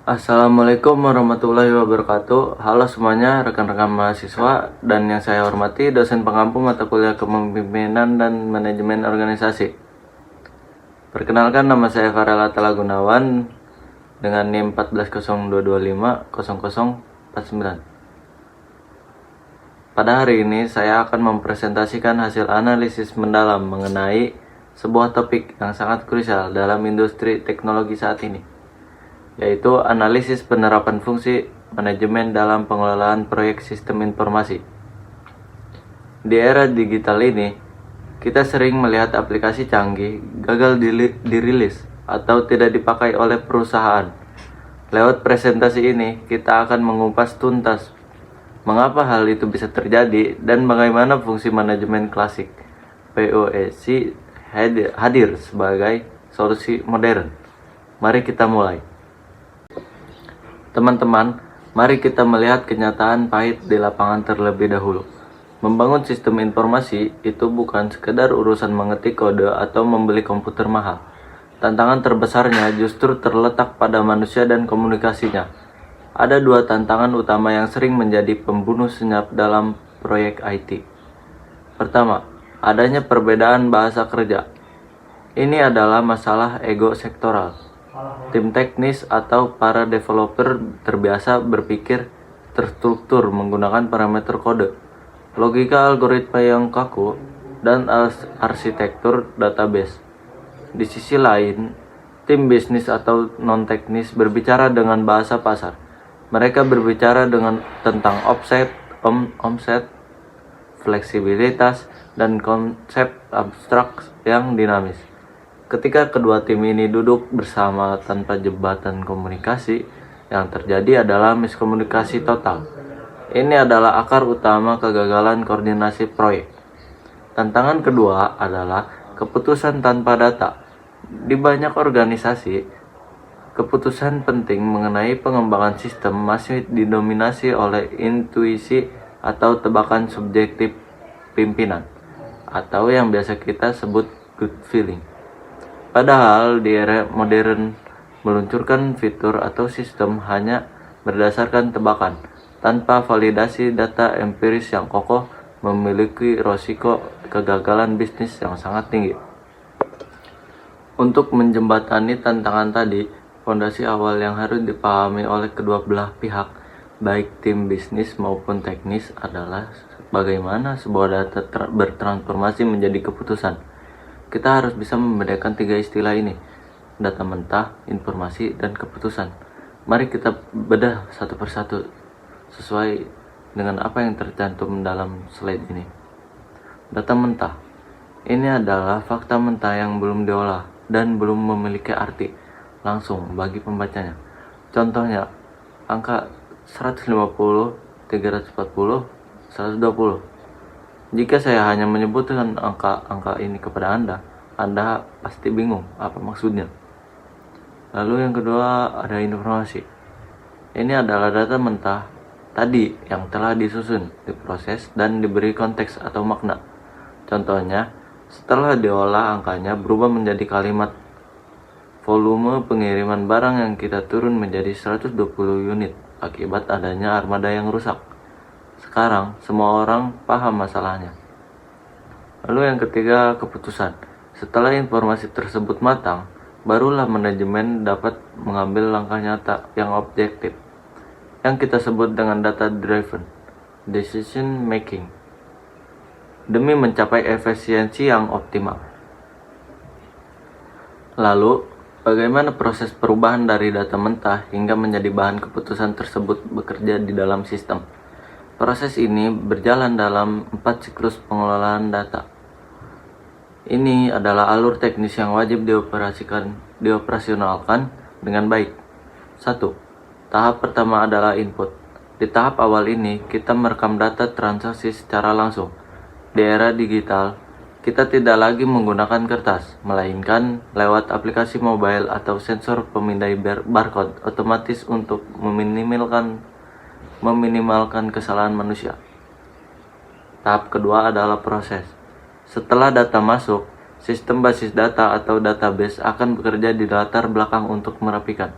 Assalamualaikum warahmatullahi wabarakatuh. Halo semuanya, rekan-rekan mahasiswa dan yang saya hormati dosen pengampu mata kuliah Kepemimpinan dan Manajemen Organisasi. Perkenalkan, nama saya Farel Atala Gunawan dengan NIM 1402250049. Pada hari ini saya akan mempresentasikan hasil analisis mendalam mengenai sebuah topik yang sangat krusial dalam industri teknologi saat ini, yaitu analisis penerapan fungsi manajemen dalam pengelolaan proyek sistem informasi. Di era digital ini, kita sering melihat aplikasi canggih gagal dirilis atau tidak dipakai oleh perusahaan. Lewat presentasi ini, kita akan mengupas tuntas mengapa hal itu bisa terjadi dan bagaimana fungsi manajemen klasik (POEC) hadir sebagai solusi modern. Mari kita mulai. Teman-teman, mari kita melihat kenyataan pahit di lapangan terlebih dahulu. Membangun sistem informasi itu bukan sekedar urusan mengetik kode atau membeli komputer mahal. Tantangan terbesarnya justru terletak pada manusia dan komunikasinya. Ada dua tantangan utama yang sering menjadi pembunuh senyap dalam proyek IT. Pertama, adanya perbedaan bahasa kerja. Ini adalah masalah ego sektoral. Tim teknis atau para developer terbiasa berpikir terstruktur menggunakan parameter kode, logika algoritma yang kaku, dan arsitektur database. Di sisi lain, tim bisnis atau non-teknis berbicara dengan bahasa pasar. Mereka berbicara tentang omset, fleksibilitas, dan konsep abstrak yang dinamis. Ketika kedua tim ini duduk bersama tanpa jembatan komunikasi, yang terjadi adalah miskomunikasi total. Ini adalah akar utama kegagalan koordinasi proyek. Tantangan kedua adalah keputusan tanpa data. Di banyak organisasi, keputusan penting mengenai pengembangan sistem masih didominasi oleh intuisi atau tebakan subjektif pimpinan, atau yang biasa kita sebut gut feeling. Padahal di era modern, meluncurkan fitur atau sistem hanya berdasarkan tebakan, tanpa validasi data empiris yang kokoh, memiliki risiko kegagalan bisnis yang sangat tinggi. Untuk menjembatani tantangan tadi, fondasi awal yang harus dipahami oleh kedua belah pihak, baik tim bisnis maupun teknis, adalah bagaimana sebuah data bertransformasi menjadi keputusan. Kita harus bisa membedakan tiga istilah ini: data mentah, informasi, dan keputusan. Mari kita bedah satu persatu sesuai dengan apa yang tercantum dalam slide ini. Data mentah. Ini adalah fakta mentah yang belum diolah dan belum memiliki arti langsung bagi pembacanya. Contohnya, angka 150, 340, 120. Jika saya hanya menyebutkan angka ini kepada Anda pasti bingung apa maksudnya. Lalu yang kedua, ada informasi. Ini adalah data mentah tadi yang telah disusun, diproses, dan diberi konteks atau makna. Contohnya, setelah diolah angkanya berubah menjadi kalimat. Volume pengiriman barang yang kita turun menjadi 120 unit akibat adanya armada yang rusak. Sekarang semua orang paham masalahnya. Lalu yang ketiga, keputusan. Setelah informasi tersebut matang, barulah manajemen dapat mengambil langkah nyata yang objektif, yang kita sebut dengan data driven decision making, demi mencapai efisiensi yang optimal. Lalu, bagaimana proses perubahan dari data mentah hingga menjadi bahan keputusan tersebut bekerja di dalam sistem? Proses ini berjalan dalam 4 siklus pengelolaan data. Ini adalah alur teknis yang wajib dioperasionalkan dengan baik. 1. Tahap pertama adalah input. Di tahap awal ini, kita merekam data transaksi secara langsung. Di era digital, kita tidak lagi menggunakan kertas, melainkan lewat aplikasi mobile atau sensor pemindai barcode otomatis untuk meminimalkan kesalahan manusia. Tahap kedua adalah proses. Setelah data masuk, sistem basis data atau database akan bekerja di latar belakang untuk merapikan,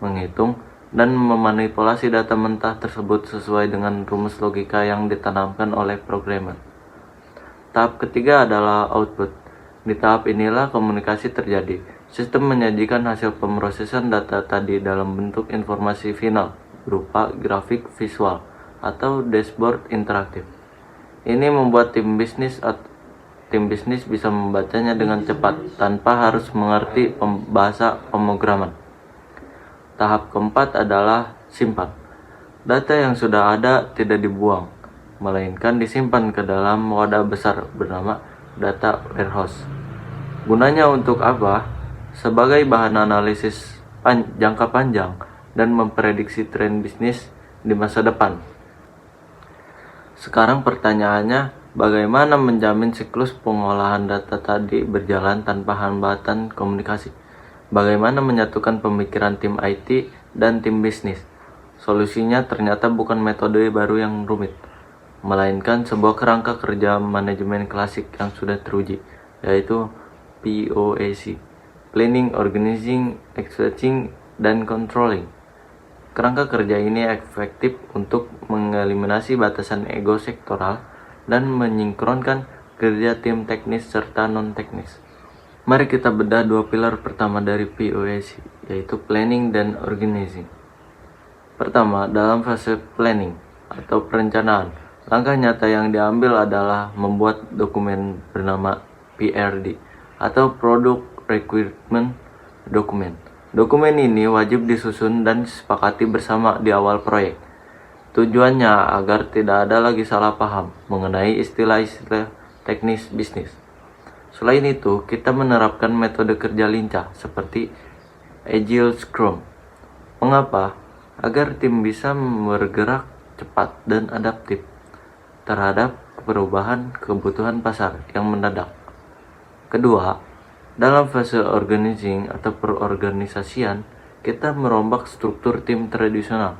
menghitung, dan memanipulasi data mentah tersebut sesuai dengan rumus logika yang ditanamkan oleh programmer. Tahap ketiga adalah output. Di tahap inilah komunikasi terjadi. Sistem menyajikan hasil pemrosesan data tadi dalam bentuk informasi final berupa grafik visual atau dashboard interaktif. Ini membuat tim bisnis bisa membacanya dengan cepat tanpa harus mengerti bahasa pemrograman. Tahap keempat adalah simpan. Data yang sudah ada tidak dibuang, melainkan disimpan ke dalam wadah besar bernama data warehouse. Gunanya untuk apa? Sebagai bahan analisis jangka panjang dan memprediksi tren bisnis di masa depan. Sekarang pertanyaannya, bagaimana menjamin siklus pengolahan data tadi berjalan tanpa hambatan komunikasi? Bagaimana menyatukan pemikiran tim IT dan tim bisnis? Solusinya ternyata bukan metode baru yang rumit, melainkan sebuah kerangka kerja manajemen klasik yang sudah teruji, yaitu POAC, Planning, Organizing, Executing, dan Controlling. Kerangka kerja ini efektif untuk mengeliminasi batasan ego sektoral dan menyinkronkan kerja tim teknis serta non-teknis. Mari kita bedah dua pilar pertama dari POAC, yaitu Planning dan Organizing. Pertama, dalam fase planning atau perencanaan, langkah nyata yang diambil adalah membuat dokumen bernama PRD atau Product Requirement Document. Dokumen ini wajib disusun dan disepakati bersama di awal proyek. Tujuannya agar tidak ada lagi salah paham mengenai istilah-istilah teknis bisnis. Selain itu, kita menerapkan metode kerja lincah seperti Agile Scrum. Mengapa? Agar tim bisa bergerak cepat dan adaptif terhadap perubahan kebutuhan pasar yang mendadak. Kedua, dalam fase organizing atau perorganisasian, kita merombak struktur tim tradisional.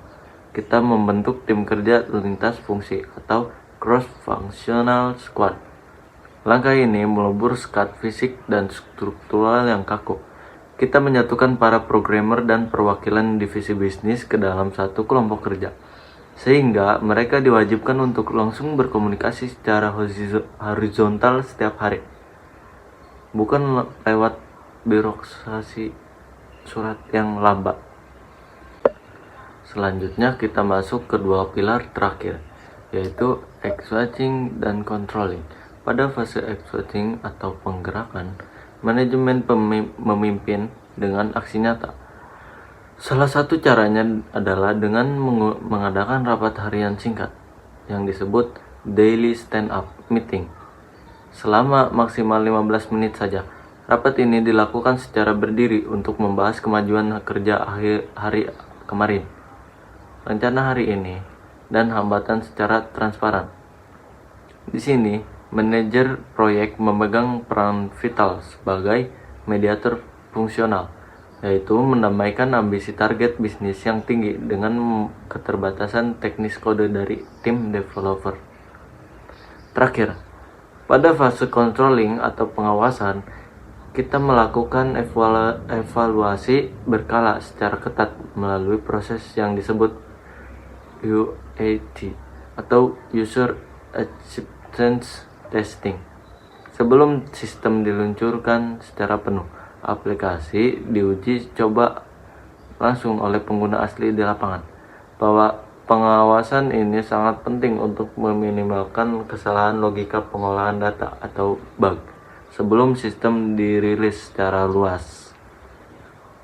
Kita membentuk tim kerja lintas fungsi atau cross-functional squad. Langkah ini melebur sekat fisik dan struktural yang kaku. Kita menyatukan para programmer dan perwakilan divisi bisnis ke dalam satu kelompok kerja, sehingga mereka diwajibkan untuk langsung berkomunikasi secara horizontal setiap hari, bukan lewat birokrasi surat yang lambat. Selanjutnya kita masuk ke dua pilar terakhir, yaitu executing dan controlling. Pada fase executing atau penggerakan, manajemen memimpin dengan aksi nyata. Salah satu caranya adalah dengan mengadakan rapat harian singkat yang disebut daily stand-up meeting. Selama maksimal 15 menit saja. Rapat ini dilakukan secara berdiri untuk membahas kemajuan kerja hari kemarin, rencana hari ini, dan hambatan secara transparan. Di sini, manajer proyek memegang peran vital sebagai mediator fungsional, yaitu mendamaikan ambisi target bisnis yang tinggi dengan keterbatasan teknis kode dari tim developer. Terakhir, pada fase controlling atau pengawasan, kita melakukan evaluasi berkala secara ketat melalui proses yang disebut UAT atau User Acceptance Testing. Sebelum sistem diluncurkan secara penuh, aplikasi diuji coba langsung oleh pengguna asli di lapangan. Bahwa pengawasan ini sangat penting untuk meminimalkan kesalahan logika pengolahan data atau bug sebelum sistem dirilis secara luas.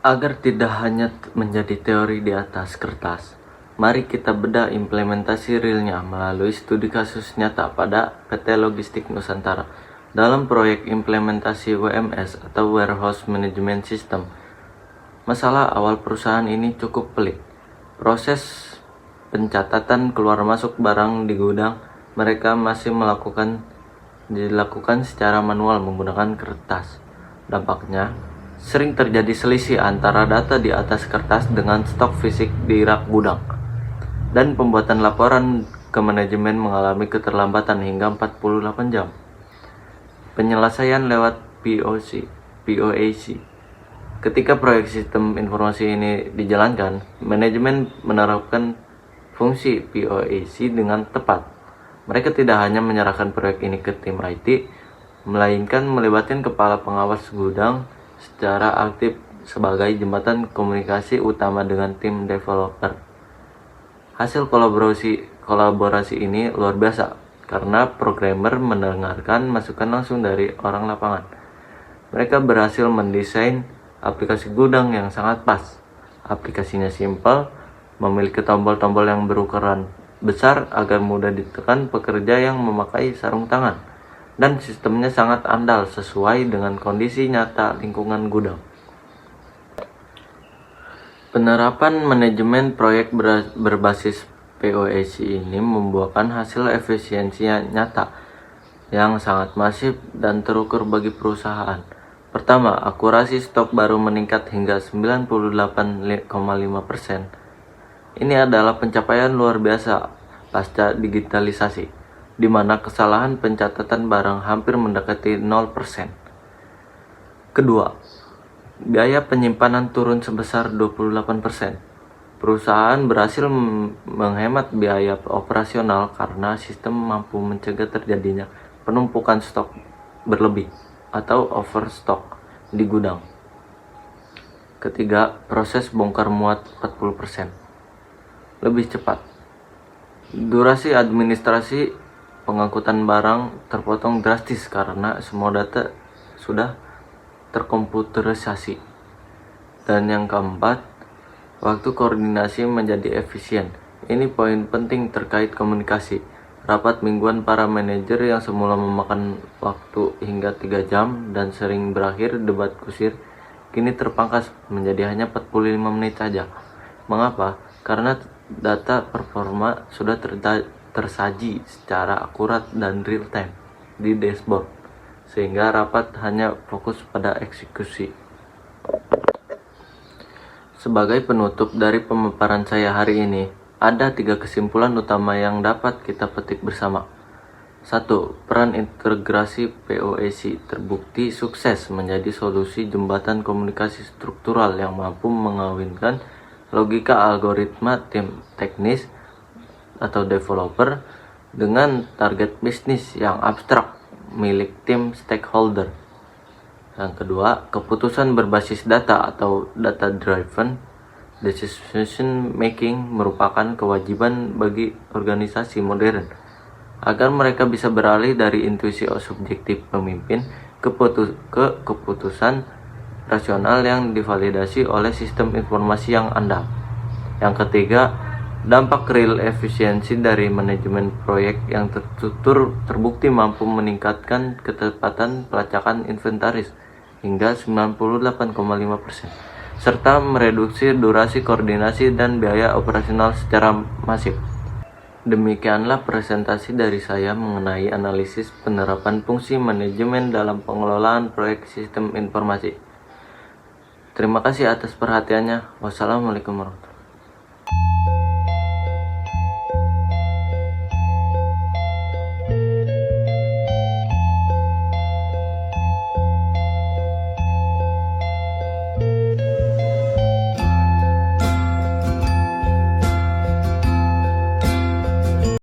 Agar tidak hanya menjadi teori di atas kertas, mari kita bedah implementasi realnya melalui studi kasus nyata pada PT Logistik Nusantara. Dalam proyek implementasi WMS atau Warehouse Management System, masalah awal perusahaan ini cukup pelik. Proses pencatatan keluar masuk barang di gudang mereka masih dilakukan secara manual menggunakan kertas. Dampaknya, sering terjadi selisih antara data di atas kertas dengan stok fisik di rak gudang. Dan pembuatan laporan ke manajemen mengalami keterlambatan hingga 48 jam. Penyelesaian lewat POAC Ketika proyek sistem informasi ini dijalankan, manajemen menerapkan fungsi POAC dengan tepat. Mereka tidak hanya menyerahkan proyek ini ke tim IT, melainkan melibatkan kepala pengawas gudang secara aktif sebagai jembatan komunikasi utama dengan tim developer. Hasil kolaborasi ini luar biasa karena programmer mendengarkan masukan langsung dari orang lapangan. Mereka berhasil mendesain aplikasi gudang yang sangat pas. Aplikasinya simpel, memiliki tombol-tombol yang berukuran besar agar mudah ditekan pekerja yang memakai sarung tangan, dan sistemnya sangat andal sesuai dengan kondisi nyata lingkungan gudang. Penerapan manajemen proyek berbasis POAC ini membuahkan hasil efisiensi nyata yang sangat masif dan terukur bagi perusahaan. Pertama, akurasi stok baru meningkat hingga 98,5%. Ini adalah pencapaian luar biasa pasca digitalisasi, di mana kesalahan pencatatan barang hampir mendekati 0%. Kedua, biaya penyimpanan turun sebesar 28%. Perusahaan berhasil menghemat biaya operasional karena sistem mampu mencegah terjadinya penumpukan stok berlebih atau overstock di gudang. Ketiga, proses bongkar muat 40% lebih cepat. Durasi administrasi pengangkutan barang terpotong drastis karena semua data sudah terkomputerisasi. Dan yang keempat, waktu koordinasi menjadi efisien. Ini poin penting terkait komunikasi. Rapat mingguan para manajer yang semula memakan waktu hingga 3 jam dan sering berakhir debat kusir, kini terpangkas menjadi hanya 45 menit saja. Mengapa? Karena data performa sudah tersaji secara akurat dan real time di dashboard, sehingga rapat hanya fokus pada eksekusi. Sebagai penutup dari pemaparan saya hari ini, ada 3 kesimpulan utama yang dapat kita petik bersama. 1. Peran integrasi POAC terbukti sukses menjadi solusi jembatan komunikasi struktural yang mampu mengawinkan logika algoritma tim teknis atau developer dengan target bisnis yang abstrak milik tim stakeholder. Yang kedua, keputusan berbasis data atau data-driven decision making merupakan kewajiban bagi organisasi modern agar mereka bisa beralih dari intuisi subjektif pemimpin ke keputusan rasional yang divalidasi oleh sistem informasi yang andal. Yang ketiga, dampak real efisiensi dari manajemen proyek yang terstruktur terbukti mampu meningkatkan ketepatan pelacakan inventaris hingga 98,5%, serta mereduksi durasi koordinasi dan biaya operasional secara masif. Demikianlah presentasi dari saya mengenai analisis penerapan fungsi manajemen dalam pengelolaan proyek sistem informasi. Terima kasih atas perhatiannya. Wassalamualaikum warahmatullahi wabarakatuh.